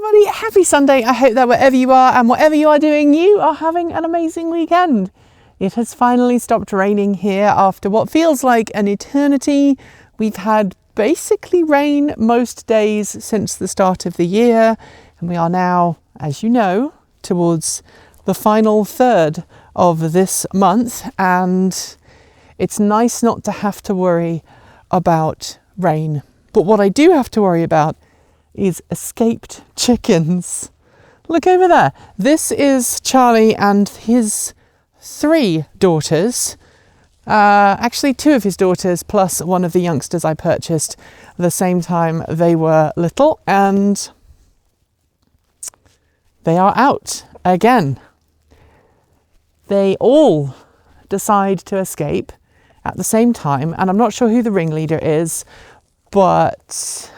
everybody, happy Sunday. I hope that wherever you are and whatever you are doing, you are having an amazing weekend. It has finally stopped raining here after what feels like an eternity. We've had basically rain most days since the start of the year, and we are now, as you know, towards the final third of this month, and it's nice not to have to worry about rain. But what I do have to worry about is escaped chickens. Look over there. This is Charlie and his 3 daughters. Actually 2 of his daughters plus one of the youngsters I purchased at the same time they were little, and they are out again. They all decide to escape at the same time, and I'm not sure who the ringleader is, but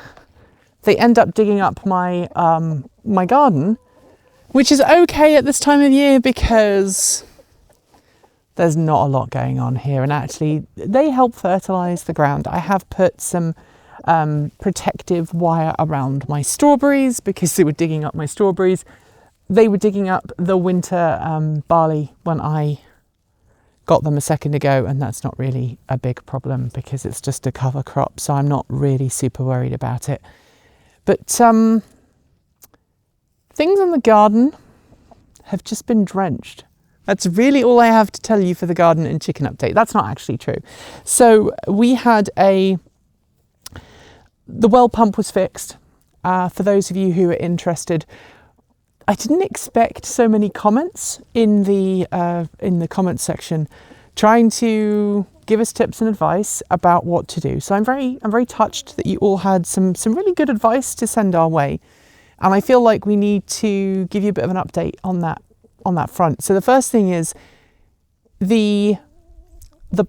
they end up digging up my my garden, which is okay at this time of year because there's not a lot going on here, and actually they help fertilize the ground. I have put some protective wire around my strawberries because they were digging up my strawberries. They were digging up the winter barley when I got them a second ago, and that's not really a big problem because it's just a cover crop, so I'm not really super worried about it. But things in the garden have just been drenched. That's really all I have to tell you for the garden and chicken update. That's not actually true. So we had the well pump was fixed. For those of you who are interested, I didn't expect so many comments in the comments section trying to give us tips and advice about what to do. So I'm very touched that you all had some really good advice to send our way. And I feel like we need to give you a bit of an update on that front. So the first thing is the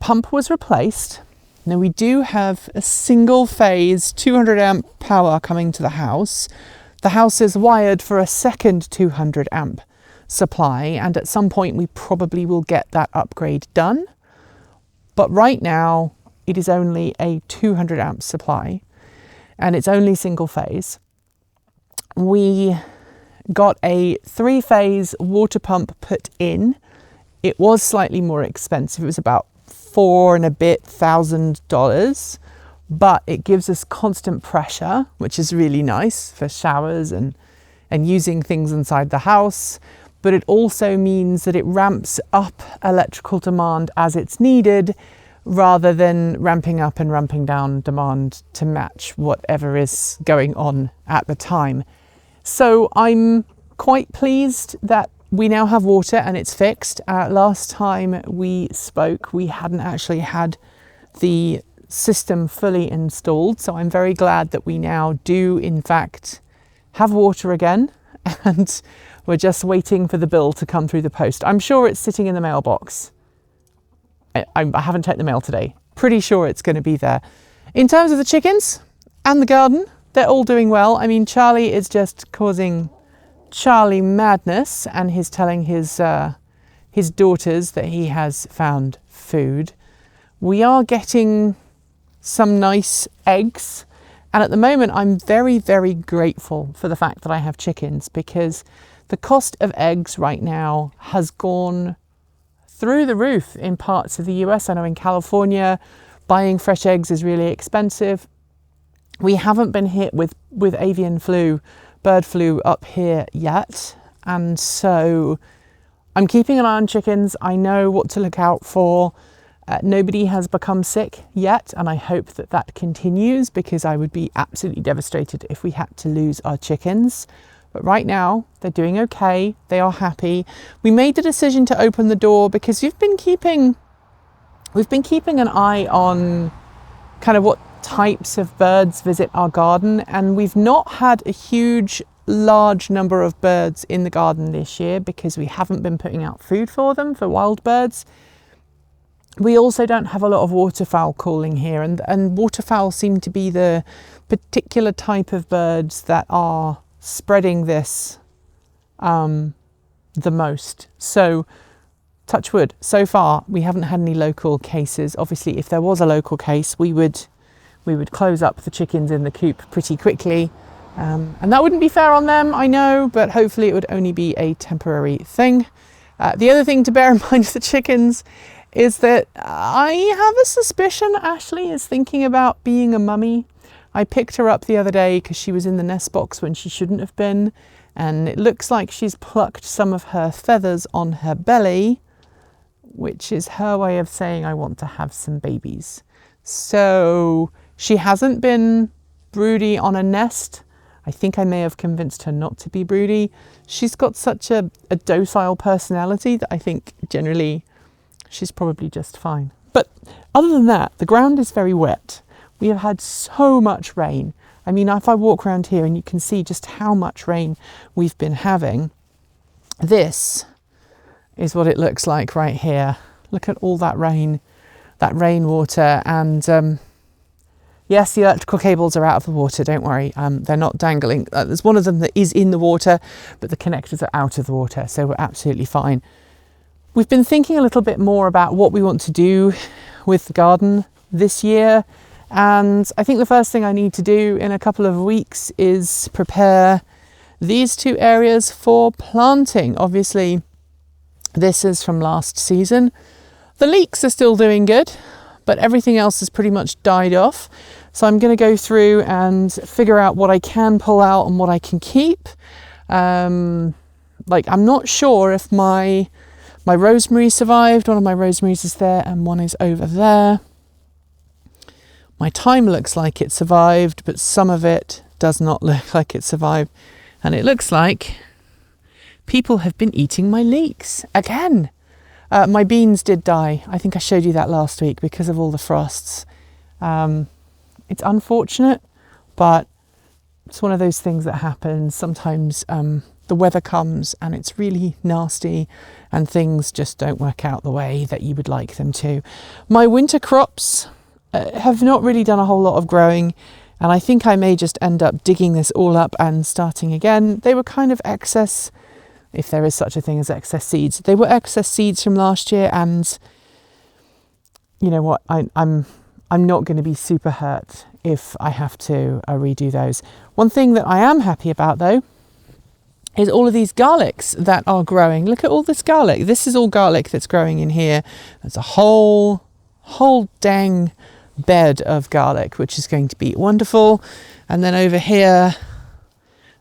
pump was replaced. Now we do have a single phase 200 amp power coming to the house. The house is wired for a second 200 amp supply, and at some point we probably will get that upgrade done. But right now it is only a 200 amp supply and it's only single phase. We got a 3-phase water pump put in. It was slightly more expensive. It was about $4,000 and a bit, but it gives us constant pressure, which is really nice for showers and using things inside the house. But it also means that it ramps up electrical demand as it's needed, rather than ramping up and ramping down demand to match whatever is going on at the time. So I'm quite pleased that we now have water and it's fixed. Last time we spoke, we hadn't actually had the system fully installed. So I'm very glad that we now do in fact have water again, and we're just waiting for the bill to come through the post. I'm sure it's sitting in the mailbox. I haven't checked the mail today. Pretty sure it's going to be there. In terms of the chickens and the garden, they're all doing well. I mean, Charlie is just causing Charlie madness, and he's telling his daughters that he has found food. We are getting some nice eggs, and at the moment I'm very, very grateful for the fact that I have chickens, because the cost of eggs right now has gone through the roof in parts of the US. I know in California, buying fresh eggs is really expensive. We haven't been hit with avian flu, bird flu up here yet. And so I'm keeping an eye on chickens. I know what to look out for. Nobody has become sick yet, and I hope that that continues, because I would be absolutely devastated if we had to lose our chickens. But right now they're doing okay. They are happy. We made the decision to open the door because we've been keeping an eye on kind of what types of birds visit our garden, and we've not had a large number of birds in the garden this year because we haven't been putting out food for them, for wild birds. We also don't have a lot of waterfowl calling here, and waterfowl seem to be the particular type of birds that are spreading this the most. So touch wood, so far we haven't had any local cases. Obviously if there was a local case, we would close up the chickens in the coop pretty quickly, And that wouldn't be fair on them, I know, but hopefully it would only be a temporary thing. The other thing to bear in mind with the chickens is that I have a suspicion Ashley is thinking about being a mummy. I picked her up the other day because she was in the nest box when she shouldn't have been, and it looks like she's plucked some of her feathers on her belly, which is her way of saying I want to have some babies. So she hasn't been broody on a nest. I think I may have convinced her not to be broody. She's got such a docile personality that I think generally she's probably just fine. But other than that, the ground is very wet. We have had so much rain. I mean, if I walk around here and you can see just how much rain we've been having, this is what it looks like right here. Look at all that rainwater, and yes, the electrical cables are out of the water, don't worry. They're not dangling. There's one of them that is in the water, but the connectors are out of the water, so we're absolutely fine. We've been thinking a little bit more about what we want to do with the garden this year, and I think the first thing I need to do in a couple of weeks is prepare these two areas for planting. Obviously, this is from last season. The leeks are still doing good, but everything else has pretty much died off. So I'm going to go through and figure out what I can pull out and what I can keep. I'm not sure if my rosemary survived. One of my rosemaries is there and one is over there. My thyme looks like it survived, but some of it does not look like it survived. And it looks like people have been eating my leeks again. My beans did die. I think I showed you that last week because of all the frosts. It's unfortunate, but it's one of those things that happens. Sometimes the weather comes and it's really nasty and things just don't work out the way that you would like them to. My winter crops have not really done a whole lot of growing, and I think I may just end up digging this all up and starting again. They were kind of excess, if there is such a thing as excess seeds. They were excess seeds from last year, and you know what, I'm not going to be super hurt if I have to redo those. One thing that I am happy about though is all of these garlics that are growing. Look at all this garlic. This is all garlic that's growing in here. There's a whole dang bed of garlic, which is going to be wonderful. And then over here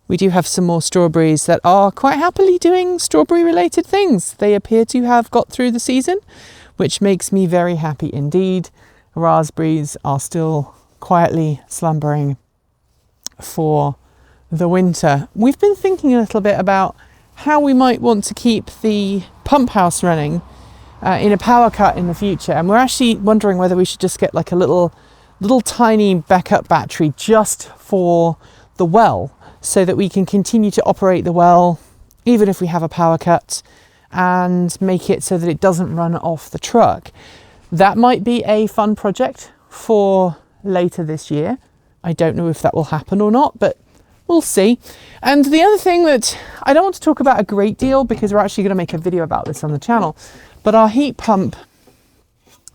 we do have some more strawberries that are quite happily doing strawberry related things. They appear to have got through the season, which makes me very happy indeed. Raspberries are still quietly slumbering for the winter. We've been thinking a little bit about how we might want to keep the pump house running in a power cut in the future, and we're actually wondering whether we should just get like a little tiny backup battery just for the well, so that we can continue to operate the well even if we have a power cut, and make it so that it doesn't run off the truck. That might be a fun project for later this year. I don't know if that will happen or not, but we'll see. And the other thing that I don't want to talk about a great deal, because we're actually going to make a video about this on the channel, but our heat pump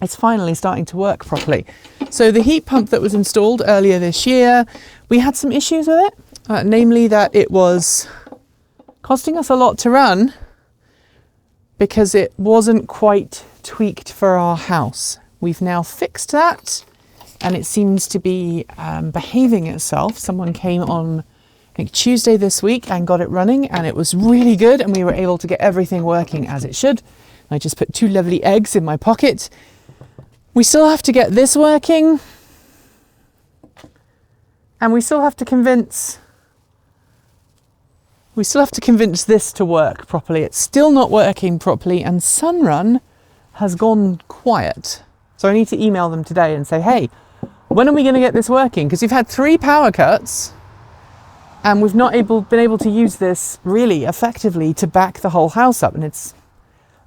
is finally starting to work properly. So the heat pump that was installed earlier this year, we had some issues with it, namely that it was costing us a lot to run because it wasn't quite tweaked for our house. We've now fixed that and it seems to be behaving itself. Someone came on, I think, Tuesday this week and got it running, and it was really good, and we were able to get everything working as it should. I just put 2 lovely eggs in my pocket. We still have to get this working, and we still have to convince this to work properly. It's still not working properly, and Sunrun has gone quiet. So I need to email them today and say, hey, when are we going to get this working? Because we've had 3 power cuts and we've not been able to use this really effectively to back the whole house up, and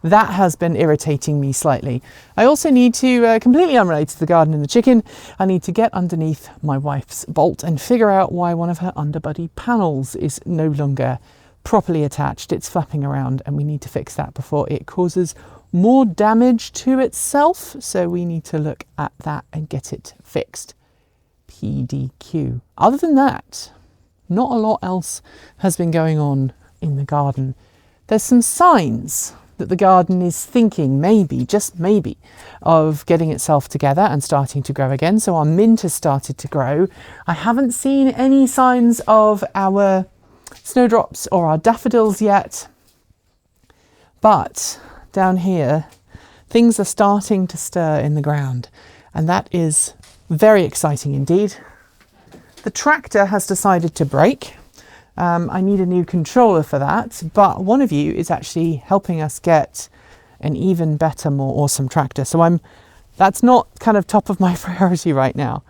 that has been irritating me slightly. I also need to, completely unrelated to the garden and the chicken, I need to get underneath my wife's vault and figure out why one of her underbody panels is no longer properly attached. It's flapping around, and we need to fix that before it causes more damage to itself. So we need to look at that and get it fixed. PDQ. Other than that, Not a lot else has been going on in the garden. There's some signs that the garden is thinking maybe, just maybe, of getting itself together and starting to grow again. So our mint has started to grow. I haven't seen any signs of our snowdrops or our daffodils yet. But down here, things are starting to stir in the ground. And that is very exciting indeed. The tractor has decided to brake. I need a new controller for that, but one of you is actually helping us get an even better, more awesome tractor. So that's not kind of top of my priority right now.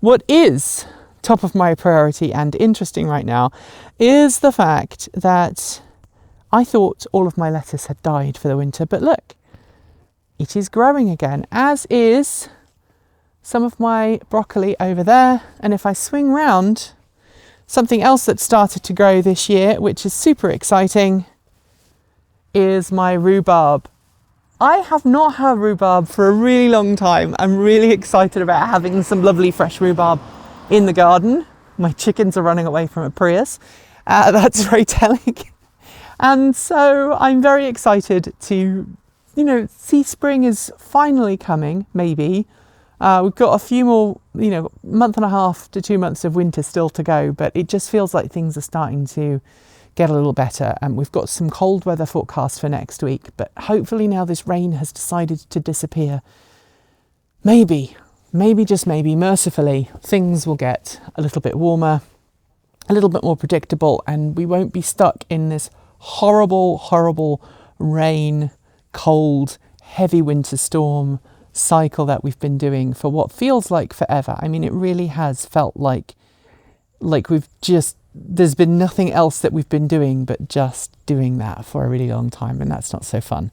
What is top of my priority and interesting right now is the fact that I thought all of my lettuce had died for the winter, but look, it is growing again, as is some of my broccoli over there. And if I swing round, something else that started to grow this year, which is super exciting, is my rhubarb. I have not had rhubarb for a really long time. I'm really excited about having some lovely fresh rhubarb in the garden. My chickens are running away from a Prius. That's very telling. And so I'm very excited to, see spring is finally coming, maybe. We've got a few more, month and a half to 2 months of winter still to go, but it just feels like things are starting to get a little better. And we've got some cold weather forecast for next week, but hopefully now this rain has decided to disappear. Maybe, just maybe, mercifully, things will get a little bit warmer, a little bit more predictable, and we won't be stuck in this horrible, horrible rain, cold, heavy winter storm cycle that we've been doing for what feels like forever. I mean, it really has felt like there's been nothing else that we've been doing but just doing that for a really long time, and that's not so fun.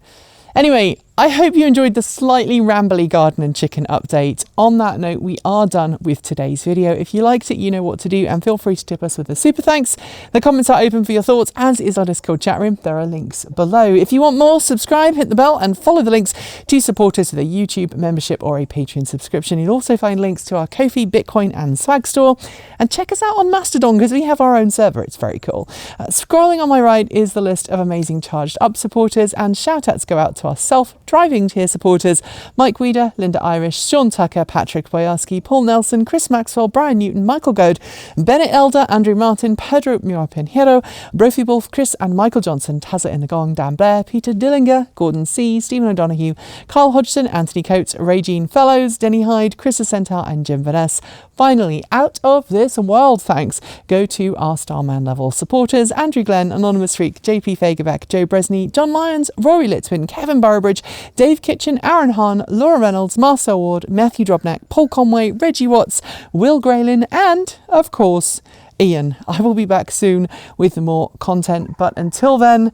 Anyway, I hope you enjoyed the slightly rambly garden and chicken update. On that note, we are done with today's video. If you liked it, you know what to do, and feel free to tip us with a super thanks. The comments are open for your thoughts, as is our Discord chat room. There are links below. If you want more, subscribe, hit the bell, and follow the links to support us with a YouTube membership or a Patreon subscription. You'll also find links to our Ko-fi, Bitcoin, and swag store. And check us out on Mastodon, because we have our own server. It's very cool. Scrolling on my right is the list of amazing Charged Up supporters, and shout-outs go out to our self-driving tier supporters: Mike Weeder, Linda Irish, Sean Tucker, Patrick Boyarski, Paul Nelson, Chris Maxwell, Brian Newton, Michael Goad, Bennett Elder, Andrew Martin, Pedro Pinheiro, Brophy Wolf, Chris and Michael Johnson, Tazza in the Gong, Dan Blair, Peter Dillinger, Gordon C, Stephen O'Donoghue, Carl Hodgson, Anthony Coates, Regine Fellows, Denny Hyde, Chris Centaur and Jim Vaness. Finally, out of this world thanks go to our Starman level supporters: Andrew Glenn, Anonymous Freak, JP Fagerbeck, Joe Bresney, John Lyons, Rory Litzwin, Kevin Burridge, Dave Kitchen, Aaron Hahn, Laura Reynolds, Marcel Ward, Matthew Drobnak, Paul Conway, Reggie Watts, Will Graylin, and, of course, Ian. I will be back soon with more content, but until then,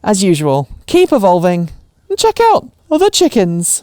as usual, keep evolving and check out the chickens.